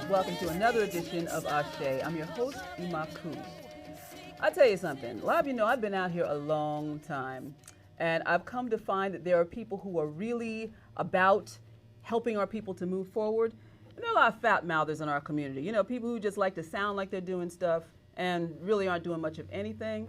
Welcome to another edition of ASHE. I'm your host, Imakhu. I'll tell you something. A lot of you know I've been out here a long time, and I've come to find that there are people who are really about helping our people to move forward. And there are a lot of fat mouthers in our community. You know, people who just like to sound like they're doing stuff and really aren't doing much of anything.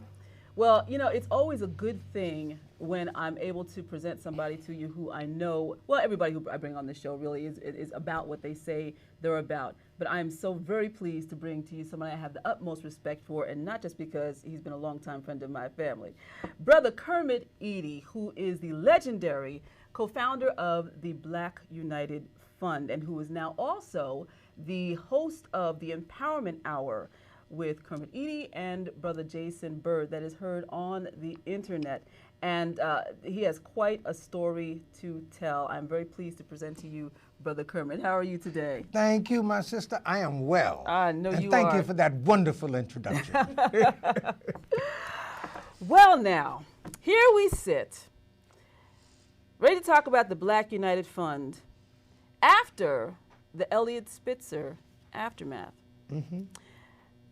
Well, you know, it's always a good thing when I'm able to present somebody to you who I know, well, everybody who I bring on the show really is about what they say they're about. But I am so very pleased to bring to you somebody I have the utmost respect for, and not just because he's been a longtime friend of my family. Brother Kermit Eady, who is the legendary co-founder of the Black United Fund, and who is now also the host of the Empowerment Hour with Kermit Eady and Brother Jason Bird that is heard on the internet. And he has quite a story to tell. I'm very pleased to present to you Brother Kermit. How are you today? Thank you, my sister. I am well. I know you are. And thank you for that wonderful introduction. Well, now, here we sit, ready to talk about the Black United Fund after the Elliot Spitzer aftermath. Mm-hmm.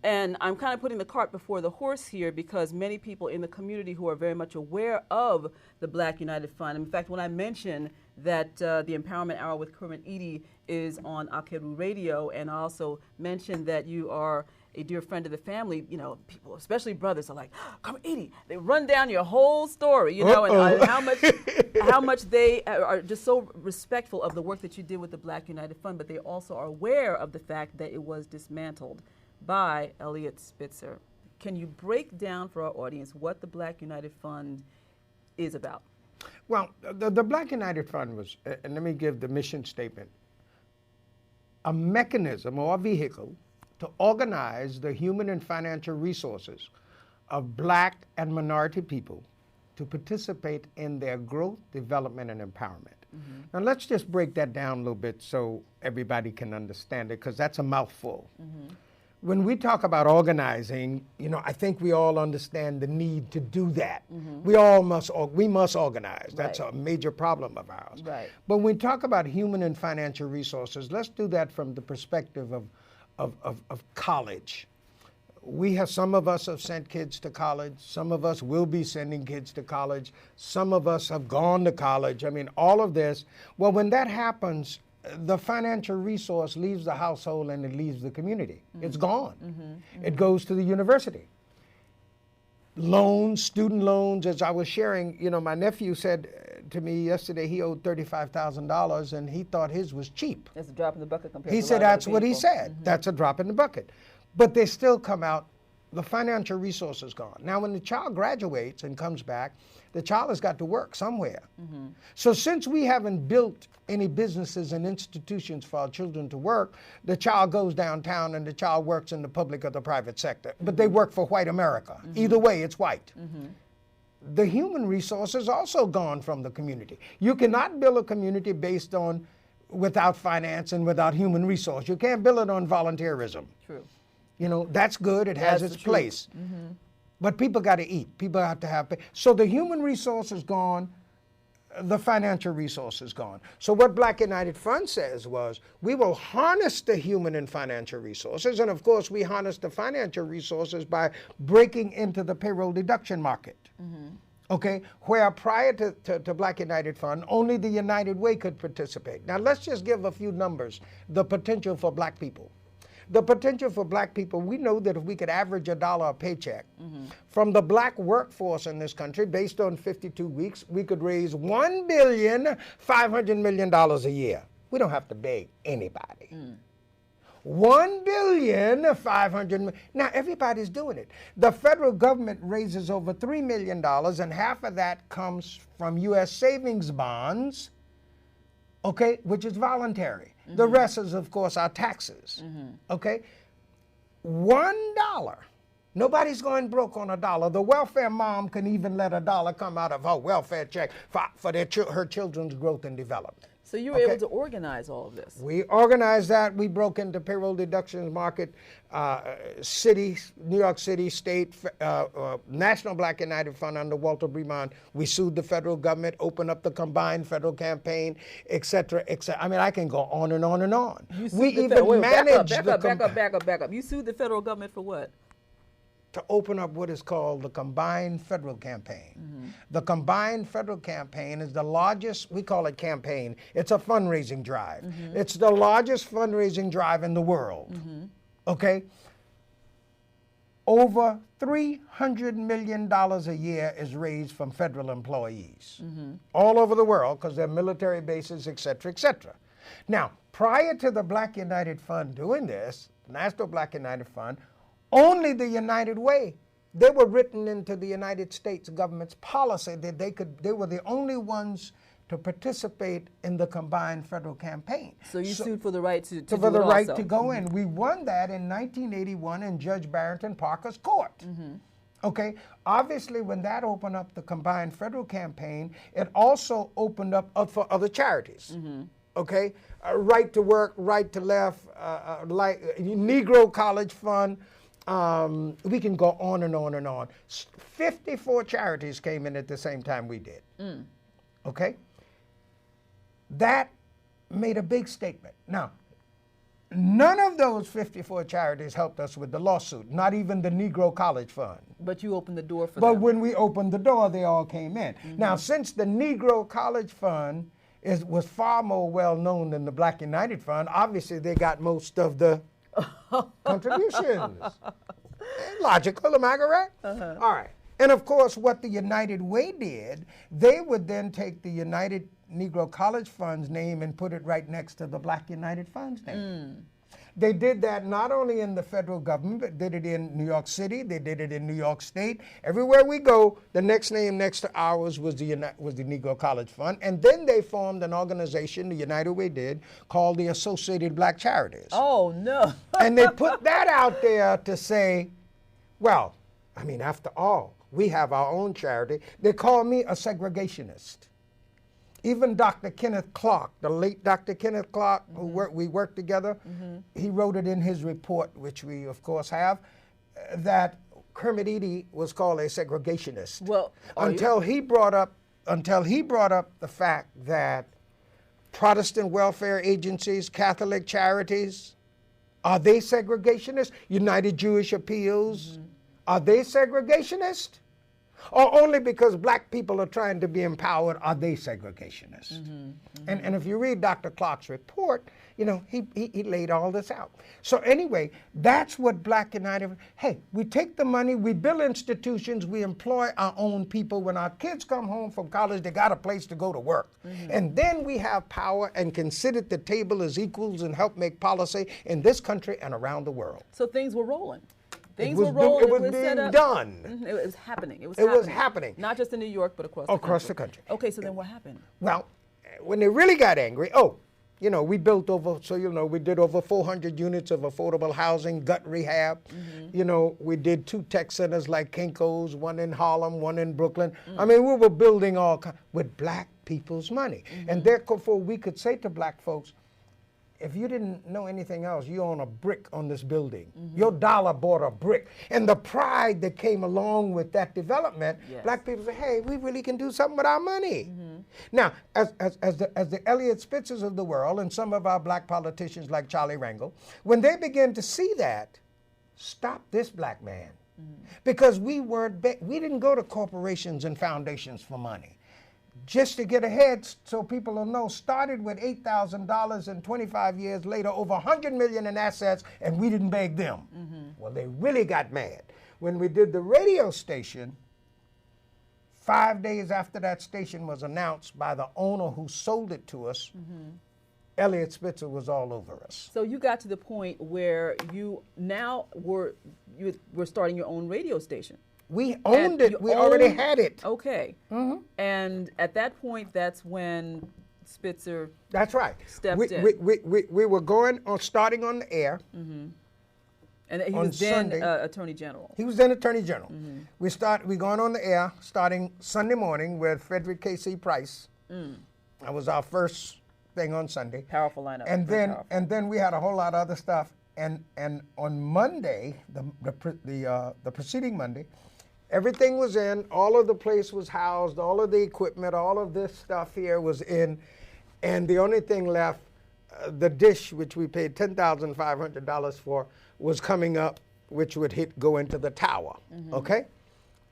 And I'm kind of putting the cart before the horse here because many people in the community who are very much aware of the Black United Fund. In fact, when I mention that the Empowerment Hour with Kermit Eady is on Akeru Radio, and I also mentioned that you are a dear friend of the family, you know, people, especially brothers, are like, Kermit Eady, they run down your whole story, you know, and how much they are just so respectful of the work that you did with the Black United Fund, but they also are aware of the fact that it was dismantled by Elliot Spitzer. Can you break down for our audience what the Black United Fund is about? Well, the Black United Fund was, and let me give the mission statement, a mechanism or a vehicle to organize the human and financial resources of Black and minority people to participate in their growth, development, and empowerment. Mm-hmm. Now let's just break that down a little bit so everybody can understand it, because that's a mouthful. Mm-hmm. When we talk about organizing, you know, I think we all understand the need to do that. Mm-hmm. We must organize. That's a major problem of ours. Right. But when we talk about human and financial resources, let's do that from the perspective of college. Some of us have sent kids to college. Some of us will be sending kids to college. Some of us have gone to college. I mean, all of this. Well, when that happens, the financial resource leaves the household and it leaves the community. Mm-hmm. It's gone. Mm-hmm. Mm-hmm. It goes to the university. Loans, student loans, as I was sharing, you know, my nephew said to me yesterday he owed $35,000 and he thought his was cheap. That's a drop in the bucket compared to He said that's what he said. Mm-hmm. That's a drop in the bucket. But they still come out, the financial resource is gone. Now, when the child graduates and comes back, the child has got to work somewhere. Mm-hmm. So since we haven't built any businesses and institutions for our children to work, the child goes downtown and the child works in the public or the private sector. Mm-hmm. But they work for white America. Mm-hmm. Either way, it's white. Mm-hmm. The human resource is also gone from the community. You cannot build a community based on without finance and without human resource. You can't build it on volunteerism. True. You know, that's good. It has its place. Mm-hmm. But people got to eat. People have to have. So the human resource is gone. The financial resource is gone. So what Black United Fund says was, we will harness the human and financial resources. And of course, we harness the financial resources by breaking into the payroll deduction market. Mm-hmm. Okay, where prior to Black United Fund, only the United Way could participate. Now let's just give a few numbers, the potential for Black people. The potential for black people, we know that if we could average $1 a paycheck from the black workforce in this country, based on 52 weeks, we could raise $1,500,000,000 a year. We don't have to beg anybody. $1,500,000,000. Now everybody's doing it. The federal government raises over $3 million, and half of that comes from U.S. savings bonds, okay, which is voluntary. The rest is, of course, our taxes. Okay, $1. Nobody's going broke on $1. The welfare mom can even let $1 come out of her welfare check for her children's growth and development. So you were able to organize all of this. We organized that. We broke into payroll deductions market, cities, New York City, state, National Black United Fund under Walter Bremond. We sued the federal government, opened up the combined federal campaign, et cetera, et cetera. I mean, I can go on and on and on. We even managed back up. You sued the federal government for what? To open up what is called the Combined Federal Campaign. The Combined Federal Campaign is the largest, we call it campaign, it's a fundraising drive. It's the largest fundraising drive in the world, okay? Over $300 million a year is raised from federal employees all over the world because they're military bases, et cetera, et cetera. Now, prior to the Black United Fund doing this, the National Black United Fund, only the United Way, they were written into the United States government's policy that they were the only ones to participate in the combined federal campaign. So you sued for the right to for the right to go in. We won that in 1981 in Judge Barrington Parker's court. Okay, obviously when that opened up the combined federal campaign, it also opened up for other charities. Okay, right to work, right to left, like Negro College Fund. We can go on and on and on. 54 charities came in at the same time we did. Okay? That made a big statement. Now, none of those 54 charities helped us with the lawsuit, not even the Negro College Fund. But you opened the door for them. But when we opened the door, they all came in. Now, since the Negro College Fund was far more well known than the Black United Fund, obviously they got most of the contributions. Logical, am I correct? All right. And of course, what the United Way did, they would then take the United Negro College Fund's name and put it right next to the Black United Fund's name. They did that not only in the federal government, but did it in New York City, they did it in New York State. Everywhere we go, the next name next to ours was the Negro College Fund. And then they formed an organization, the United Way did, called the Associated Black Charities. Oh, no. And they put that out there to say, well, I mean, after all, we have our own charity. They call me a segregationist. Even Dr. Kenneth Clark, the late Dr. Kenneth Clark, who we worked together, he wrote it in his report, which we of course have, that Kermit Eady was called a segregationist. Well, until he brought up the fact that Protestant welfare agencies, Catholic charities, are they segregationists? United Jewish Appeals, are they segregationists? Or only because black people are trying to be empowered are they segregationists? And if you read Dr. Clark's report, you know, he laid all this out. So anyway, that's what Black United, hey, we take the money, we build institutions, we employ our own people. When our kids come home from college, they got a place to go to work. And then we have power and can sit at the table as equals and help make policy in this country and around the world. So things were rolling. Things were rolling. It was being done. It was happening. It was happening. Not just in New York, but across the country. Okay, so then what happened? Well, when they really got angry, you know, we built over, so you know, we did over 400 units of affordable housing, gut rehab. You know, we did 2 tech centers like Kinko's, one in Harlem, one in Brooklyn. I mean, we were building all with black people's money. And therefore, we could say to black folks, if you didn't know anything else, you own a brick on this building. Your dollar bought a brick. And the pride that came along with that development, black people say, hey, we really can do something with our money. Now, as the Elliot Spitzers of the world and some of our black politicians like Charlie Rangel, when they began to see that, stop this black man. Because we didn't go to corporations and foundations for money. just to get ahead, so people will know, started with $8,000 and 25 years later, over $100 million in assets, and we didn't beg them. Well, they really got mad. When we did the radio station, 5 days after that station was announced by the owner who sold it to us, Elliot Spitzer was all over us. So you got to the point where you were starting your own radio station. We owned it. We already had it. Okay. And at that point, that's when Spitzer. That's right. Stepped in. We were starting on the air. And he was then Attorney General. He was then Attorney General. We going on the air starting Sunday morning with Frederick K.C. Price. That was our first thing on Sunday. Powerful lineup. And then we had a whole lot of other stuff. And on Monday, the preceding Monday, everything was in. All of the place was housed. All of the equipment, all of this stuff here was in. And the only thing left, the dish, which we paid $10,500 for, was coming up, which would go into the tower. Okay,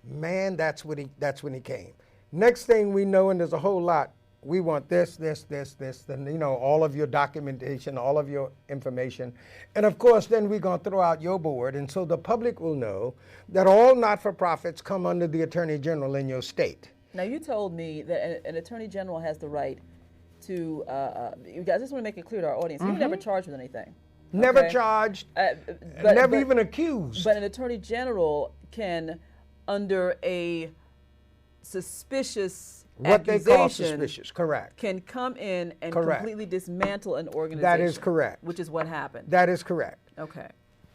man, that's when he came. Next thing we know, and there's a whole lot. We want this, then all of your documentation, all of your information, and of course, then we're gonna throw out your board, and so the public will know that all not-for-profits come under the Attorney General in your state. Now, you told me that an Attorney General has the right to. You guys, I just want to make it clear to our audience. You never charged with anything. Never charged, never even accused. But an Attorney General can, under a suspicious what they call suspicious, correct, can come in and completely dismantle an organization. That is correct. Which is what happened. That is correct. Okay.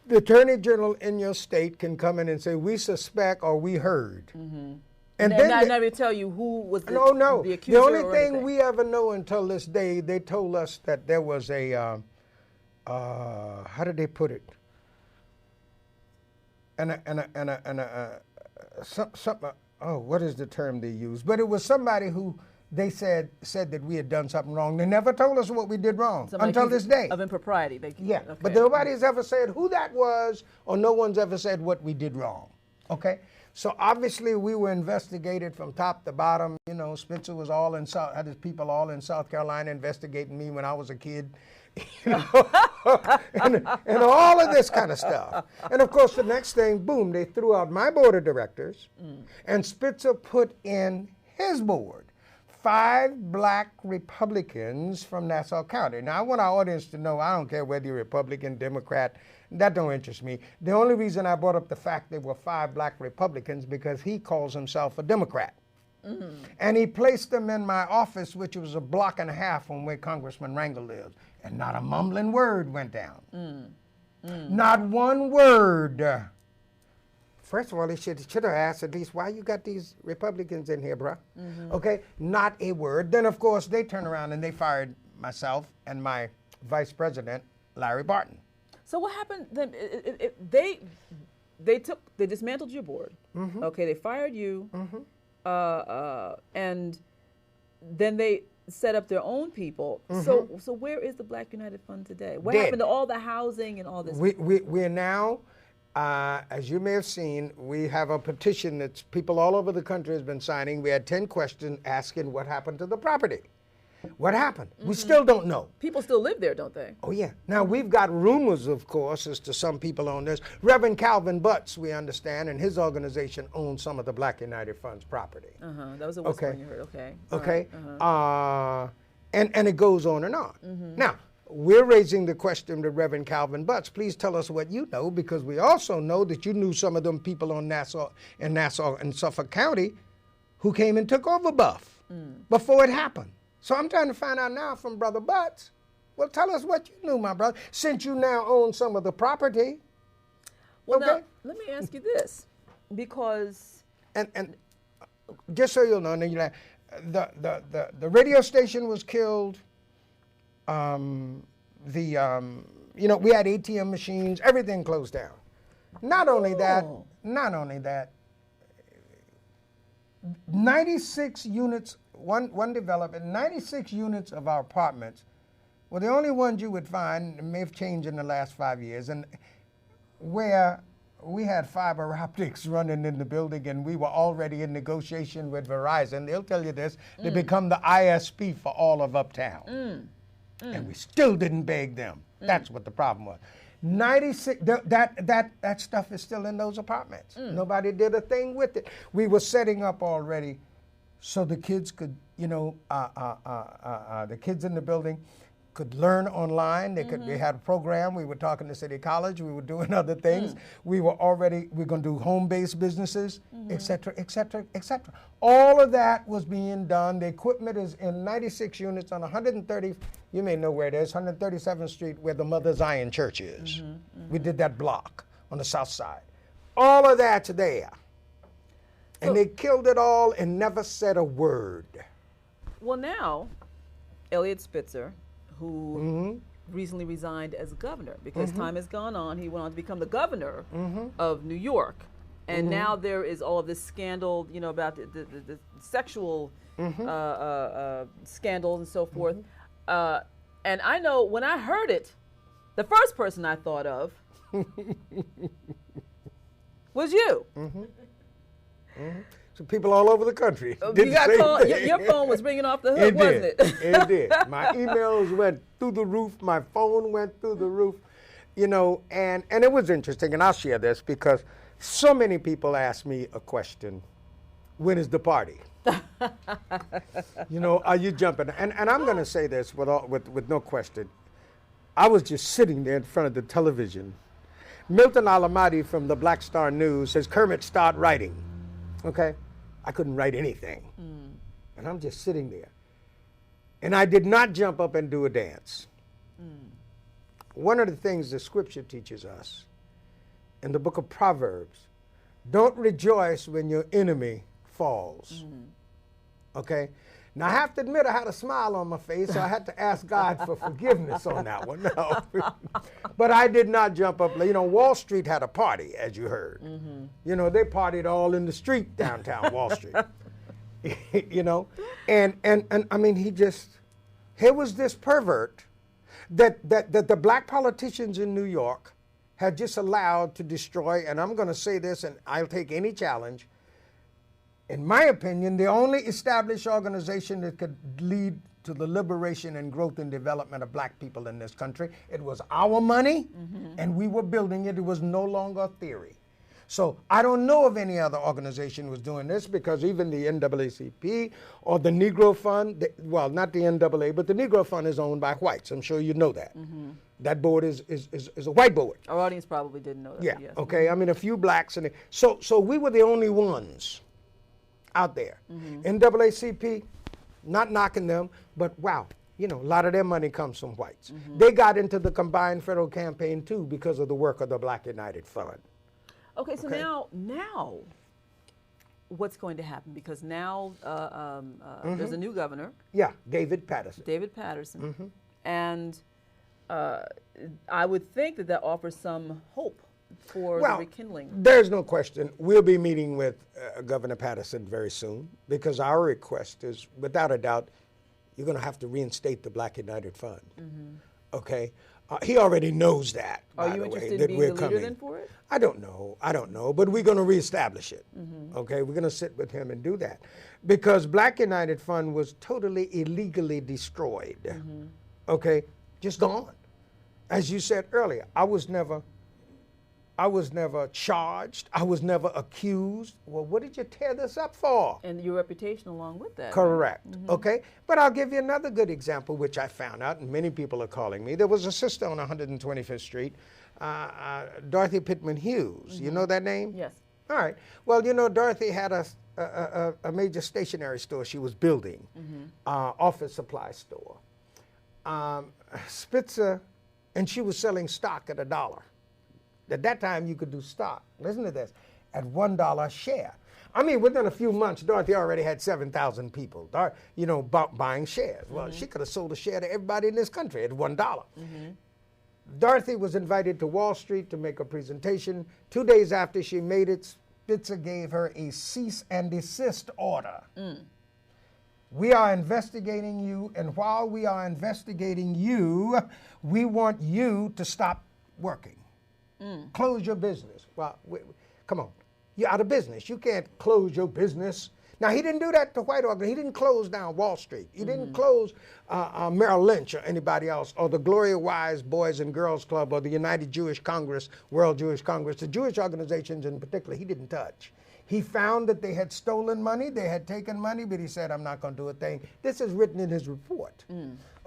The Attorney General in your state can come in and say, we suspect or we heard. And then I never tell you who was the accuser. The only thing we ever know until this day, they told us that there was a how did they put it? What is the term they used? But it was somebody who they said that we had done something wrong. They never told us what we did wrong until this day. Of impropriety. But nobody's ever said who that was, or no one's ever said what we did wrong. Okay? So obviously we were investigated from top to bottom. Spitzer was had his people all in South Carolina investigating me when I was a kid. and all of this kind of stuff. And of course, the next thing, boom, they threw out my board of directors, and Spitzer put in his board 5 black Republicans from Nassau County. Now, I want our audience to know, I don't care whether you're Republican, Democrat, that don't interest me. The only reason I brought up the fact there were 5 black Republicans because he calls himself a Democrat. And he placed them in my office, which was a block and a half from where Congressman Rangel lived. And not a mumbling word went down. Not one word. First of all, he should have asked at least, why you got these Republicans in here, bruh? Okay, not a word. Then, of course, they turned around and they fired myself and my vice president, Larry Barton. So what happened then? They dismantled your board. Okay, they fired you. And then they set up their own people. So where is the Black United Fund today? What happened to all the housing and all this? We're now, as you may have seen, we have a petition that people all over the country has been signing. We had 10 questions asking what happened to the property. What happened? We still don't know. People still live there, don't they? Oh, yeah. Now, we've got rumors, of course, as to some people own this. Reverend Calvin Butts, we understand, and his organization owns some of the Black United Fund's property. That was a whisper you heard. Okay. And it goes on and on. Now, we're raising the question to Reverend Calvin Butts. Please tell us what you know, because we also know that you knew some of them people on Nassau and Suffolk County who came and took over Buff before it happened. So I'm trying to find out now from Brother Butts. Well, tell us what you knew, my brother, since you now own some of the property. Well, now, let me ask you this, because... And just so you'll know, the radio station was killed. We had ATM machines, everything closed down. Not only that, 96 units, one development, 96 units of our apartments were the only ones you would find, it may have changed in the last 5 years, and where we had fiber optics running in the building, and we were already in negotiation with Verizon. They'll tell you this. They become the ISP for all of Uptown. And we still didn't beg them. That's what the problem was. 96, that stuff is still in those apartments. Nobody did a thing with it. We were setting up already so the kids could, the kids in the building could learn online. They had a program. We were talking to City College. We were doing other things. We're going to do home-based businesses, et cetera, et cetera, et cetera. All of that was being done. The equipment is in 96 units on 130, you may know where it is, 137th Street, where the Mother Zion Church is. We did that block on the south side. All of that's there. And they killed it all and never said a word. Well, now, Eliot Spitzer, who recently resigned as governor because time has gone on. He went on to become the governor of New York. And now there is all of this scandal, about the sexual scandals and so forth. And I know when I heard it, the first person I thought of was you. So people all over the country You got called, your phone was ringing off the hook, wasn't it? It did. My emails went through the roof. My phone went through the roof. And it was interesting, and I'll share this because so many people ask me a question: when is the party? Are you jumping? And I'm going to say this with no question. I was just sitting there in front of the television. Milton Alamati from the Black Star News says, "Kermit, start writing." Okay? I couldn't write anything. And I'm just sitting there. And I did not jump up and do a dance. One of the things the scripture teaches us in the book of Proverbs, don't rejoice when your enemy falls. Okay? Now, I have to admit I had a smile on my face, so I had to ask God for forgiveness on that one. No. But I did not jump up. Wall Street had a party, as you heard. They partied all in the street downtown Wall Street. And I mean, here was this pervert that the black politicians in New York had just allowed to destroy, and I'm going to say this, and I'll take any challenge. In my opinion, the only established organization that could lead to the liberation and growth and development of black people in this country. It was our money, and we were building it. It was no longer a theory. So I don't know of any other organization was doing this, because even the NAACP or the Negro Fund, well, not the NAA, but the Negro Fund is owned by whites. I'm sure you know that. That board is a white board. Our audience probably didn't know that. Yeah, yes. okay. I mean, a few blacks. So we were the only ones out there. NAACP, not knocking them, but wow, a lot of their money comes from whites. They got into the combined federal campaign too because of the work of the Black United Fund. Okay, so now what's going to happen? Because now there's a new governor. Yeah, David Patterson. And I would think that offers some hope for the rekindling. There's no question. We'll be meeting with Governor Patterson very soon, because our request is, without a doubt, you're going to have to reinstate the Black United Fund. Okay? He already knows that. Are you interested in being the leader then for it? I don't know, but we're going to reestablish it. Okay? We're going to sit with him and do that. Because Black United Fund was totally illegally destroyed. Okay? Just gone. As you said earlier, I was never charged. I was never accused. Well, what did you tear this up for? And your reputation along with that. Correct. Okay. But I'll give you another good example, which I found out, and many people are calling me. There was a sister on 125th Street, Dorothy Pittman Hughes. You know that name? Yes. All right. Well, Dorothy had a major stationery store she was building, office supply store. Spitzer, and she was selling stock at $1. At that time, you could do stock. Listen to this, at $1 a share. I mean, within a few months, Dorothy already had 7,000 people, buying shares. Well, she could have sold a share to everybody in this country at $1. Dorothy was invited to Wall Street to make a presentation. 2 days after she made it, Spitzer gave her a cease and desist order. We are investigating you, and while we are investigating you, we want you to stop working. Close your business. Well, come on. You're out of business. You can't close your business. Now, he didn't do that to white organizations. He didn't close down Wall Street. He didn't close Merrill Lynch or anybody else, or the Gloria Wise Boys and Girls Club, or the United Jewish Congress, World Jewish Congress. The Jewish organizations in particular, he didn't touch. He found that they had stolen money, they had taken money, but he said, I'm not going to do a thing. This is written in his report.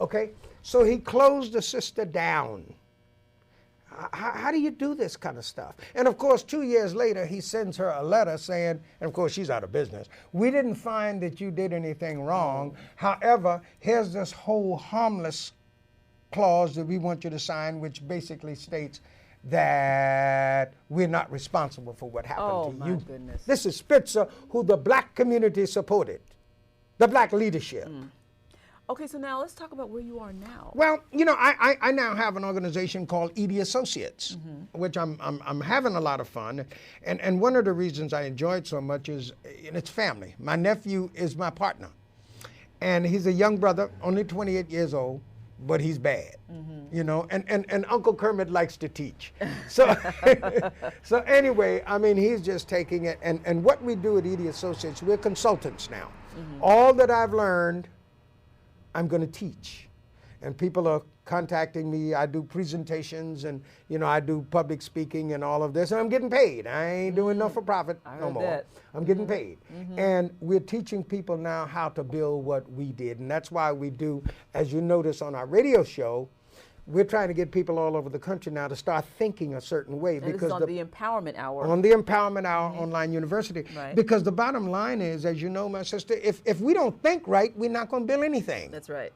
Okay? So he closed the sister down. How do you do this kind of stuff? And of course, 2 years later, he sends her a letter saying, and of course, she's out of business. We didn't find that you did anything wrong. However, here's this whole harmless clause that we want you to sign, which basically states that we're not responsible for what happened to you. Goodness. This is Spitzer, who the black community supported, the black leadership. Okay, so now let's talk about where you are now. Well, you know, I now have an organization called Eady Associates, which I'm having a lot of fun. And one of the reasons I enjoy it so much is it's family. My nephew is my partner. And he's a young brother, only 28 years old, but he's bad. You know, and Uncle Kermit likes to teach. So, so anyway, I mean, he's just taking it. And what we do at Eady Associates, we're consultants now. All that I've learned, I'm going to teach. And people are contacting me. I do presentations, and you know, I do public speaking and all of this, and I'm getting paid. I ain't doing no for profit no more. That. I'm getting paid. And we're teaching people now how to build what we did. And that's why we do, as you notice on our radio show, we're trying to get people all over the country now to start thinking a certain way. And because this is on the Empowerment Hour. On the Empowerment Hour Online University. Right. Because the bottom line is, as you know, my sister, if we don't think right, we're not going to build anything. That's right.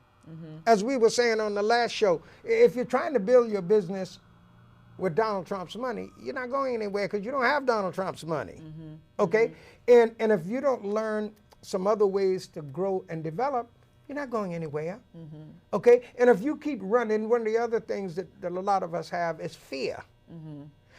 As we were saying on the last show, if you're trying to build your business with Donald Trump's money, you're not going anywhere because you don't have Donald Trump's money. Okay? And if you don't learn some other ways to grow and develop, you're not going anywhere. Okay? And if you keep running, one of the other things that a lot of us have is fear.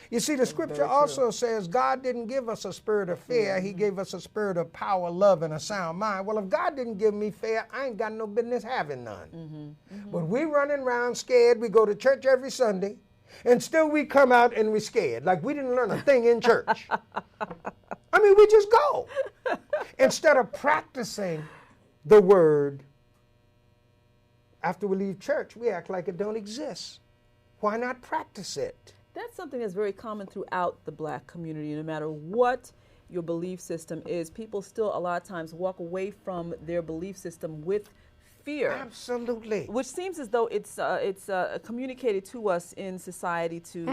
You see, the scripture also says God didn't give us a spirit of fear. He gave us a spirit of power, love, and a sound mind. Well, if God didn't give me fear, I ain't got no business having none. But we running around scared. We go to church every Sunday, and still we come out and we scared, like we didn't learn a thing in church. I mean, we just go. Instead of practicing the word, after we leave church, we act like it don't exist. Why not practice it? That's something that's very common throughout the black community. No matter what your belief system is, people still a lot of times walk away from their belief system with fear. Absolutely. Which seems as though it's communicated to us in society to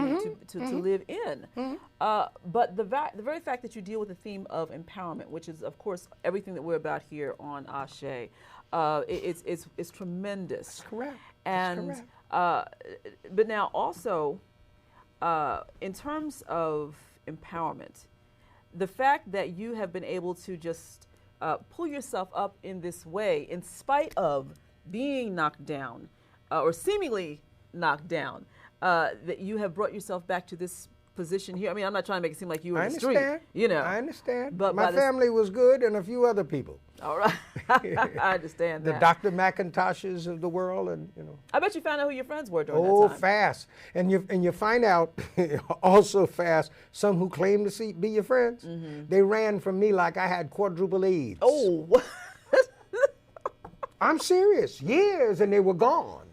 live in. But the very fact that you deal with the theme of empowerment, which is, of course, everything that we're about here on ASHE, it's tremendous. That's correct. And That's correct. But now also, in terms of empowerment, the fact that you have been able to just pull yourself up in this way, in spite of being knocked down, or seemingly knocked down, that you have brought yourself back to this position here. I mean, I'm not trying to make it seem like you were in the street. You know. I understand. But my family was good, and a few other people. All right. I understand the that. Dr. McIntoshes of the world, and you know. I bet you found out who your friends were during that time. Oh, fast. And you find out also fast, some who claim to be your friends, they ran from me like I had quadruple AIDS. Oh. I'm serious. Years, and they were gone.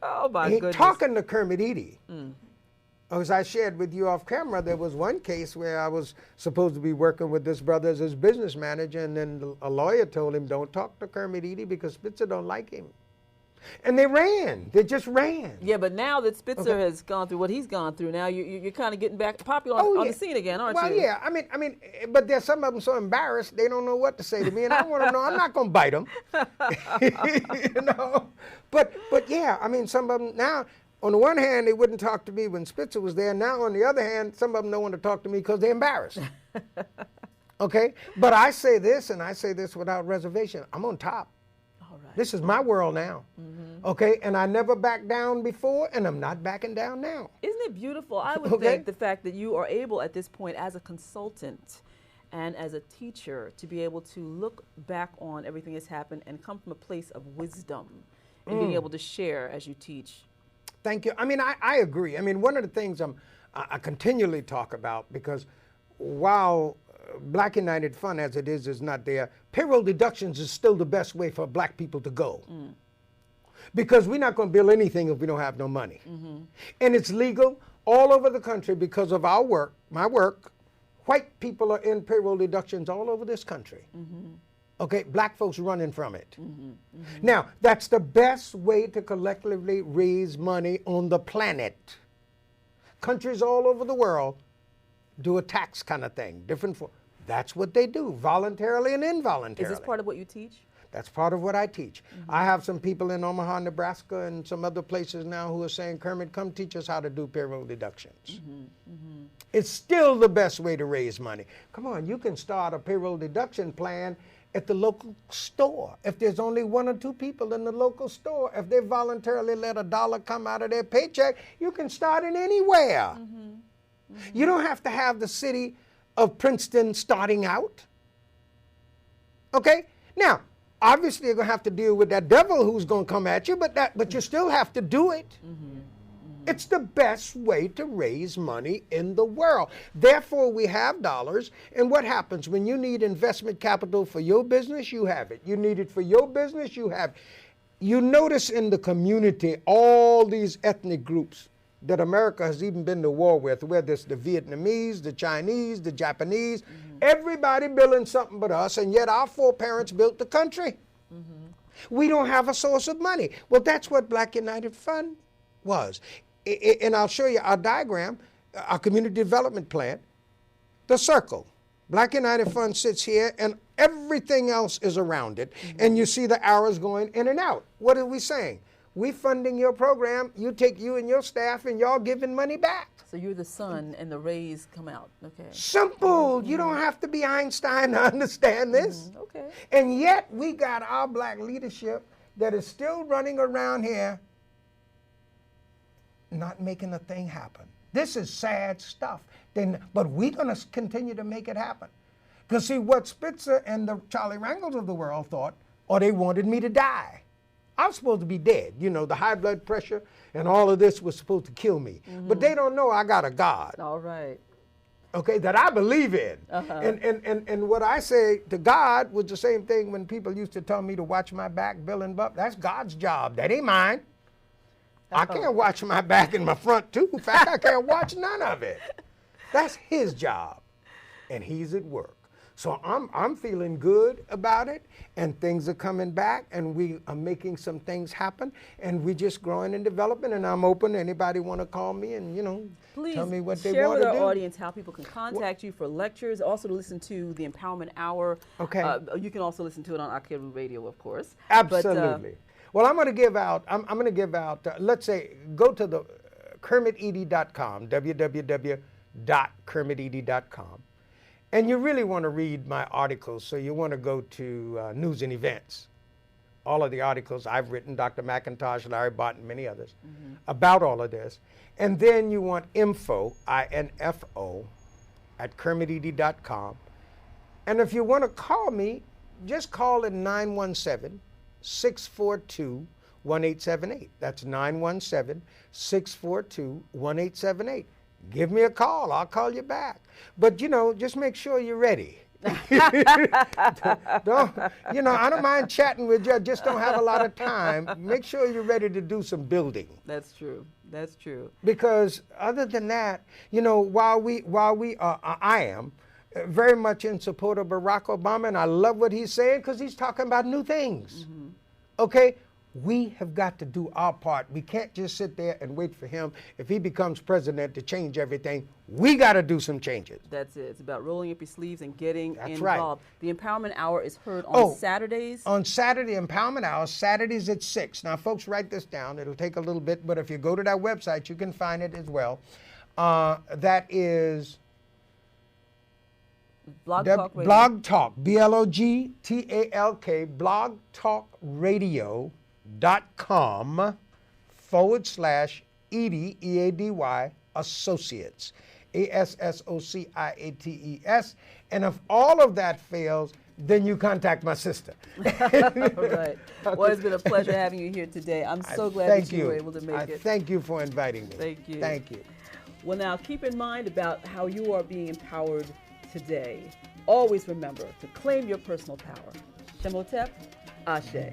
Oh, my goodness. Talking to Kermit Eady. As I shared with you off camera, there was one case where I was supposed to be working with this brother as his business manager, and then a lawyer told him, don't talk to Kermit Eady because Spitzer don't like him. And they ran. They just ran. Yeah, but now that Spitzer has gone through what he's gone through, now you're kind of getting back popular on the scene again, aren't you? Well, yeah. I mean, but there's some of them so embarrassed they don't know what to say to me, and I want to know. I'm not going to bite them, you know. But yeah, I mean, some of them now. On the one hand, they wouldn't talk to me when Spitzer was there. Now, on the other hand, some of them don't want to talk to me because they're embarrassed. Okay? But I say this, and I say this without reservation. I'm on top. All right. This is my world now. Okay? And I never backed down before, and I'm not backing down now. Isn't it beautiful? I would think the fact that you are able at this point as a consultant and as a teacher to be able to look back on everything that's happened and come from a place of wisdom and being able to share as you teach. Thank you. I mean, I agree. I mean, one of the things I continually talk about, because while Black United Fund as it is not there, payroll deductions is still the best way for black people to go. Because we're not going to build anything if we don't have no money. And it's legal all over the country because of our work, my work. White people are in payroll deductions all over this country. Okay, black folks running from it. Now, that's the best way to collectively raise money on the planet. Countries all over the world do a tax kind of thing, different form. That's what they do, voluntarily and involuntarily. Is this part of what you teach? That's part of what I teach. I have some people in Omaha, Nebraska, and some other places now who are saying, Kermit, come teach us how to do payroll deductions. It's still the best way to raise money. Come on, you can start a payroll deduction plan at the local store. If there's only 1 or 2 people in the local store, if they voluntarily let $1 come out of their paycheck, you can start it anywhere. You don't have to have the city of Princeton starting out. Okay? Now, obviously you're going to have to deal with that devil who's going to come at you, but you still have to do it. It's the best way to raise money in the world. Therefore, we have dollars. And what happens when you need investment capital for your business? You have it. You need it for your business? You have it. You notice in the community all these ethnic groups that America has even been to war with, whether it's the Vietnamese, the Chinese, the Japanese, everybody building something but us, and yet our foreparents built the country. We don't have a source of money. Well, that's what Black United Fund was. And I'll show you our diagram, our community development plan, the circle. Black United Fund sits here and everything else is around it. And you see the arrows going in and out. What are we saying? We funding your program, you take you and your staff and y'all giving money back. So you're the sun and the rays come out. Okay. Simple. You don't have to be Einstein to understand this. Okay. And yet we got our black leadership that is still running around here not making a thing happen. This is sad stuff. But we're going to continue to make it happen. Because see, what Spitzer and the Charlie Rangels of the world thought, or they wanted me to die. I was supposed to be dead. You know, the high blood pressure and all of this was supposed to kill me. But they don't know I got a God. All right. Okay, that I believe in. And what I say to God was the same thing when people used to tell me to watch my back, Bill and Buck. That's God's job. That ain't mine. I can't watch my back and my front too. In fact, I can't watch none of it. That's his job, and he's at work. So I'm feeling good about it, and things are coming back, and we are making some things happen, and we're just growing and developing, and I'm open. Anybody want to call me and, you know, please tell me what they share want with to do. our audience how people can contact you for lectures, also to listen to the Empowerment Hour. Okay. You can also listen to it on Akeru Radio, of course. Absolutely. Well, I'm going to give out, let's say, go to the KermitEady.com, www.KermitEady.com. And you really want to read my articles, so you want to go to News and Events. All of the articles I've written, Dr. McIntosh, Larry Barton, many others, about all of this. And then you want info, I-N-F-O, at KermitEady.com. And if you want to call me, just call at 917-642-1878. That's 917-642-1878. Give me a call. I'll call you back. But, you know, just make sure you're ready. Don't, you know, I don't mind chatting with you. I just don't have a lot of time. Make sure you're ready to do some building. That's true. That's true. Because other than that, you know, I am very much in support of Barack Obama, and I love what he's saying because he's talking about new things. Okay? We have got to do our part. We can't just sit there and wait for him, if he becomes president, to change everything. We got to do some changes. That's it. It's about rolling up your sleeves and getting involved. Right. The Empowerment Hour is heard on Saturdays? On Saturday, Empowerment Hour, Saturdays at 6. Now, folks, write this down. It'll take a little bit, but if you go to that website, you can find it as well. That is Blog Talk Radio. Blog Talk, BLOGTALK, blogtalkradio.com/Eady, E-A-D-Y, Associates, ASSOCIATES. And if all of that fails, then you contact my sister. Right. Well, it's been a pleasure having you here today. I'm so glad that you were able to make it. Thank you for inviting me. Thank you. Thank you. Well, now keep in mind about how you are being empowered today. Always remember to claim your personal power. Shemotep, Ashe.